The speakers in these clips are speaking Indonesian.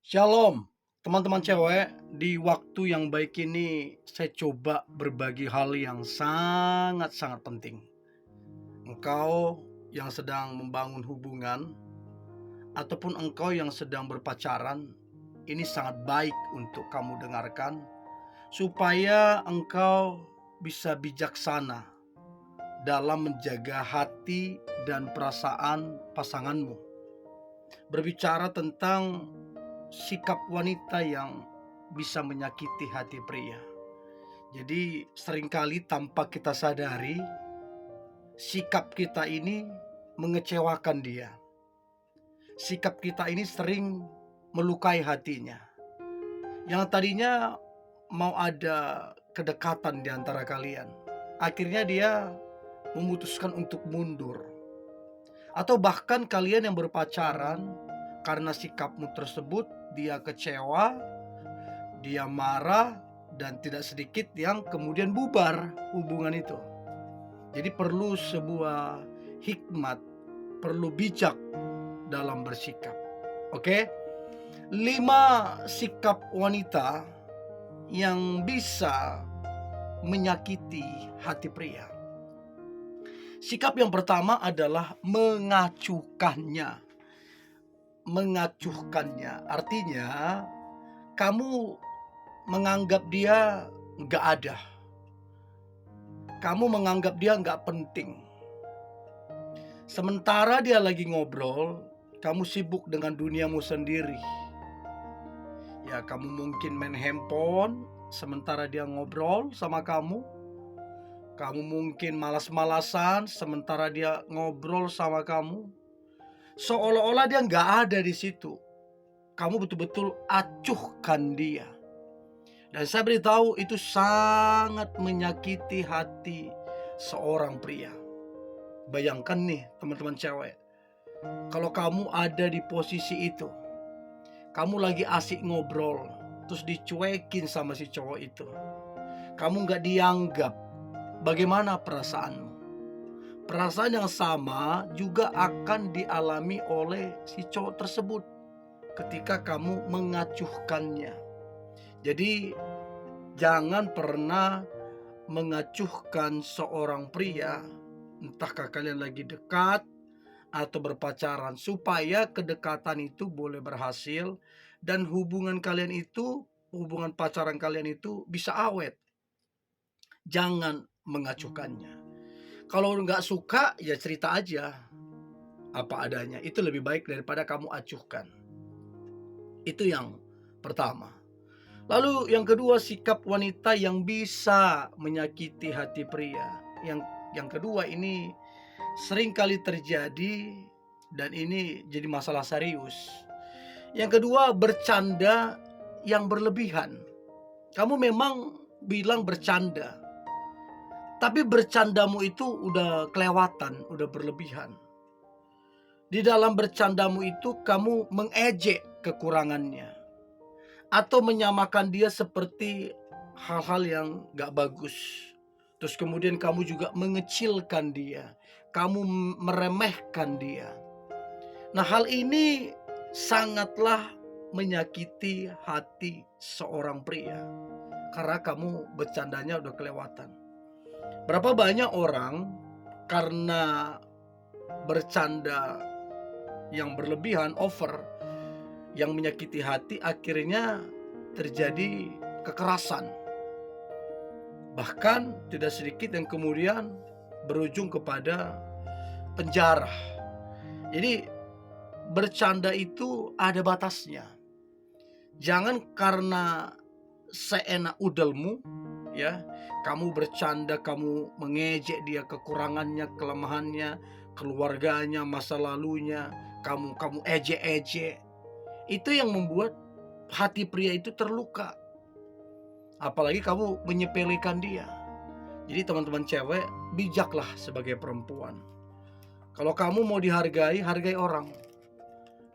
Shalom, teman-teman cewek. Di waktu yang baik ini, saya coba berbagi hal yang sangat-sangat penting. Engkau yang sedang membangun hubungan, ataupun engkau yang sedang berpacaran, ini sangat baik untuk kamu dengarkan, supaya engkau bisa bijaksana dalam menjaga hati dan perasaan pasanganmu. Berbicara tentang sikap wanita yang bisa menyakiti hati pria. Jadi seringkali tanpa kita sadari, sikap kita ini mengecewakan dia. Sikap kita ini sering melukai hatinya. Yang tadinya mau ada kedekatan di antara kalian, akhirnya dia memutuskan untuk mundur. Atau bahkan kalian yang berpacaran, karena sikapmu tersebut dia kecewa, dia marah, dan tidak sedikit yang kemudian bubar hubungan itu. Jadi perlu sebuah hikmat, perlu bijak dalam bersikap. Oke? 5 sikap wanita yang bisa menyakiti hati pria. Sikap yang pertama adalah mengacuhkannya. Mengacuhkannya artinya kamu menganggap dia nggak ada. Kamu menganggap dia nggak penting. Sementara dia lagi ngobrol, kamu sibuk dengan duniamu sendiri. Ya, kamu mungkin main handphone sementara dia ngobrol sama kamu. Kamu mungkin malas-malasan sementara dia ngobrol sama kamu. Seolah-olah dia nggak ada di situ. Kamu betul-betul acuhkan dia. Dan saya beritahu itu sangat menyakiti hati seorang pria. Bayangkan nih teman-teman cewek, kalau kamu ada di posisi itu, kamu lagi asik ngobrol, terus dicuekin sama si cowok itu. Kamu gak dianggap, bagaimana perasaanmu? Perasaan yang sama juga akan dialami oleh si cowok tersebut ketika kamu mengacuhkannya. Jadi jangan pernah mengacuhkan seorang pria, entahkah kalian lagi dekat atau berpacaran, supaya kedekatan itu boleh berhasil dan hubungan kalian itu, hubungan pacaran kalian itu bisa awet. Jangan mengacuhkannya. Kalau nggak suka ya cerita aja apa adanya. Itu lebih baik daripada kamu acuhkan. Itu yang pertama. Lalu yang kedua, sikap wanita yang bisa menyakiti hati pria. Yang kedua ini sering kali terjadi dan ini jadi masalah serius. Yang kedua, bercanda yang berlebihan. Kamu memang bilang bercanda, tapi bercandamu itu udah kelewatan, udah berlebihan. Di dalam bercandamu itu kamu mengejek kekurangannya, atau menyamakan dia seperti hal-hal yang gak bagus. Terus kemudian kamu juga mengecilkan dia, kamu meremehkan dia. Nah, hal ini sangatlah menyakiti hati seorang pria, karena kamu bercandanya udah kelewatan. Berapa banyak orang karena bercanda yang berlebihan, over, yang menyakiti hati, akhirnya terjadi kekerasan. Bahkan tidak sedikit yang kemudian berujung kepada penjara. Jadi bercanda itu ada batasnya. Jangan karena seenak udelmu, ya, kamu bercanda, kamu mengejek dia, kekurangannya, kelemahannya, keluarganya, masa lalunya, kamu ejek-ejek. Itu yang membuat hati pria itu terluka. Apalagi kamu menyepelekan dia. Jadi teman-teman cewek, bijaklah sebagai perempuan. Kalau kamu mau dihargai, hargai orang.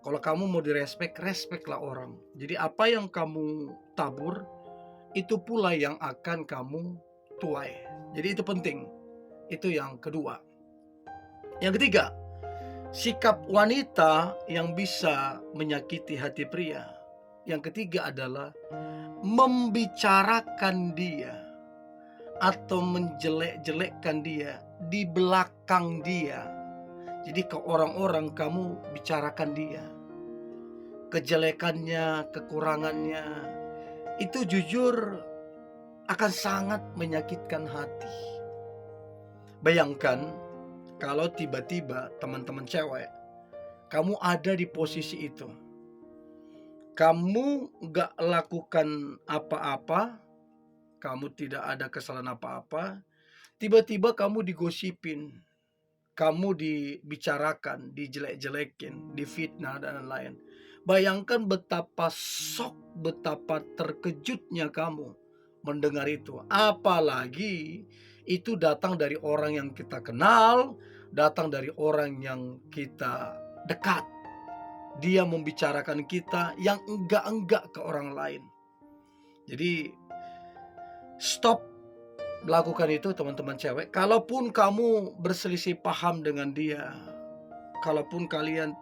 Kalau kamu mau direspek, respeklah orang. Jadi apa yang kamu tabur, itu pula yang akan kamu tuai. Jadi itu penting. Itu yang kedua. Yang ketiga, sikap wanita yang bisa menyakiti hati pria. Yang ketiga adalah membicarakan dia atau menjelek-jelekkan dia di belakang dia. Jadi ke orang-orang kamu bicarakan dia, kejelekannya, kekurangannya. Itu jujur akan sangat menyakitkan hati. Bayangkan kalau tiba-tiba teman-teman cewek, kamu ada di posisi itu. Kamu gak lakukan apa-apa, kamu tidak ada kesalahan apa-apa, tiba-tiba kamu digosipin, kamu dibicarakan, dijelek-jelekin, difitnah dan lain-lain. Bayangkan betapa betapa terkejutnya kamu mendengar itu. Apalagi itu datang dari orang yang kita kenal, datang dari orang yang kita dekat. Dia membicarakan kita yang enggak-enggak ke orang lain. Jadi stop melakukan itu teman-teman cewek. Kalaupun kamu berselisih paham dengan dia, kalaupun kalian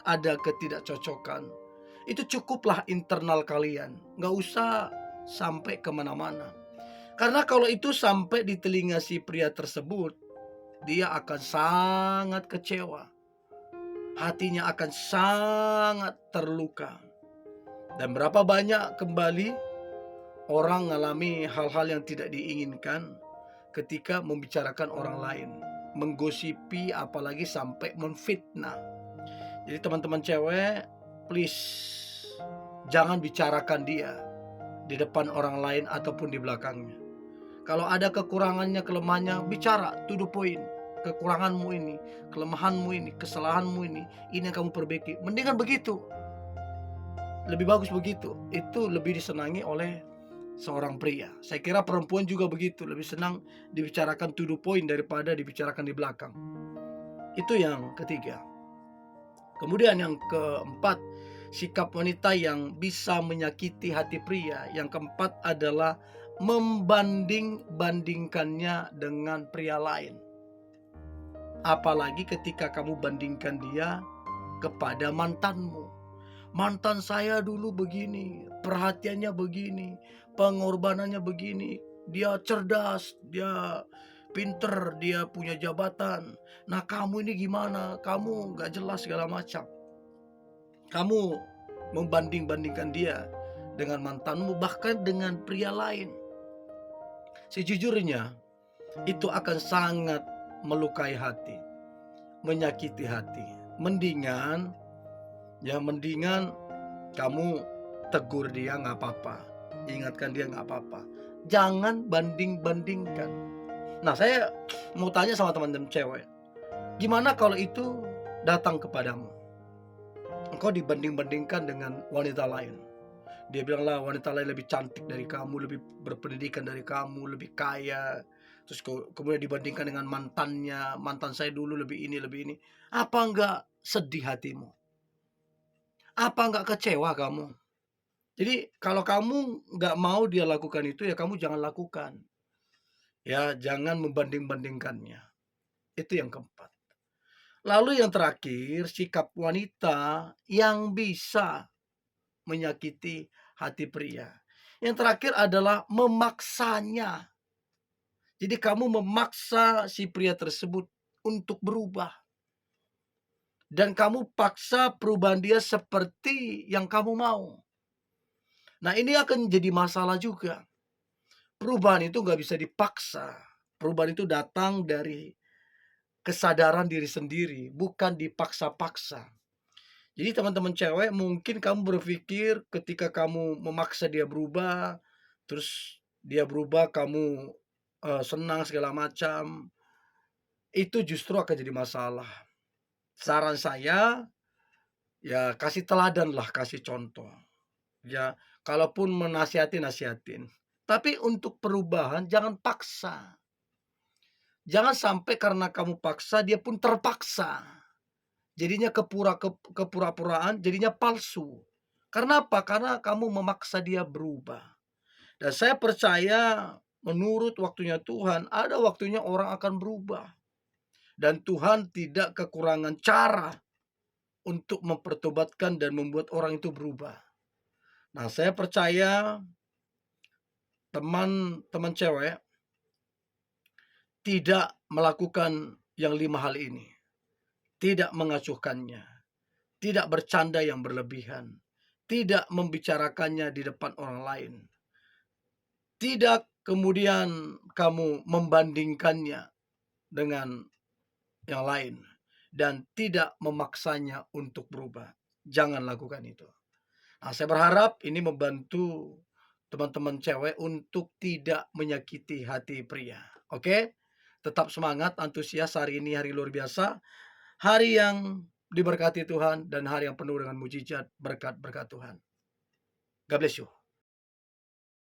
ada ketidakcocokan, itu cukuplah internal kalian. Nggak usah sampai kemana-mana. Karena kalau itu sampai di telinga si pria tersebut, dia akan sangat kecewa. Hatinya akan sangat terluka. Dan berapa banyak kembali orang mengalami hal-hal yang tidak diinginkan ketika membicarakan orang lain, menggosipi, apalagi sampai memfitnah. Jadi teman-teman cewek, please jangan bicarakan dia di depan orang lain ataupun di belakangnya. Kalau ada kekurangannya, kelemahannya, bicara to the point. Kekuranganmu ini, kelemahanmu ini, kesalahanmu ini yang kamu perbaiki. Mendingan begitu. Lebih bagus begitu. Itu lebih disenangi oleh seorang pria. Saya kira perempuan juga begitu, lebih senang dibicarakan to the point daripada dibicarakan di belakang. Itu yang ketiga. Kemudian yang keempat, sikap wanita yang bisa menyakiti hati pria. Yang keempat adalah membanding-bandingkannya dengan pria lain. Apalagi ketika kamu bandingkan dia kepada mantanmu. Mantan saya dulu begini, perhatiannya begini, pengorbanannya begini, dia cerdas, dia pinter, dia punya jabatan. Nah kamu ini gimana? Kamu gak jelas segala macam. Kamu membanding-bandingkan dia dengan mantanmu, bahkan dengan pria lain. Sejujurnya itu akan sangat melukai hati, menyakiti hati. Mendingan kamu tegur dia nggak apa-apa, ingatkan dia nggak apa-apa. Jangan banding-bandingkan. Nah saya mau tanya sama teman-teman cewek, gimana kalau itu datang kepadamu? Engkau dibanding-bandingkan dengan wanita lain. Dia bilang lah wanita lain lebih cantik dari kamu, lebih berpendidikan dari kamu, lebih kaya. Terus kemudian dibandingkan dengan mantannya, mantan saya dulu lebih ini, lebih ini. Apa enggak sedih hatimu? Apa enggak kecewa kamu? Jadi kalau kamu enggak mau dia lakukan itu, ya kamu jangan lakukan. Ya jangan membanding-bandingkannya. Itu yang keempat. Lalu yang terakhir, sikap wanita yang bisa menyakiti hati pria. Yang terakhir adalah memaksanya. Jadi kamu memaksa si pria tersebut untuk berubah. Dan kamu paksa perubahan dia seperti yang kamu mau. Nah ini akan jadi masalah juga. Perubahan itu gak bisa dipaksa. Perubahan itu datang dari kesadaran diri sendiri, bukan dipaksa-paksa. Jadi teman-teman cewek, mungkin kamu berpikir ketika kamu memaksa dia berubah, terus dia berubah, kamu senang segala macam, itu justru akan jadi masalah. Saran saya, ya kasih teladan lah, kasih contoh. Ya, kalaupun nasihatin. Tapi untuk perubahan jangan paksa. Jangan sampai karena kamu paksa, dia pun terpaksa. Jadinya kepura-puraan, jadinya palsu. Karena apa? Karena kamu memaksa dia berubah. Dan saya percaya menurut waktunya Tuhan, ada waktunya orang akan berubah. Dan Tuhan tidak kekurangan cara untuk mempertobatkan dan membuat orang itu berubah. Nah, saya percaya teman-teman cewek tidak melakukan yang 5 hal ini, tidak mengacuhkannya, tidak bercanda yang berlebihan, tidak membicarakannya di depan orang lain, tidak kemudian kamu membandingkannya dengan yang lain, dan tidak memaksanya untuk berubah. Jangan lakukan itu. Nah, saya berharap ini membantu teman-teman cewek untuk tidak menyakiti hati pria. Oke? Tetap semangat, antusias, hari ini hari luar biasa. Hari yang diberkati Tuhan dan hari yang penuh dengan mujizat berkat-berkat Tuhan. God bless you.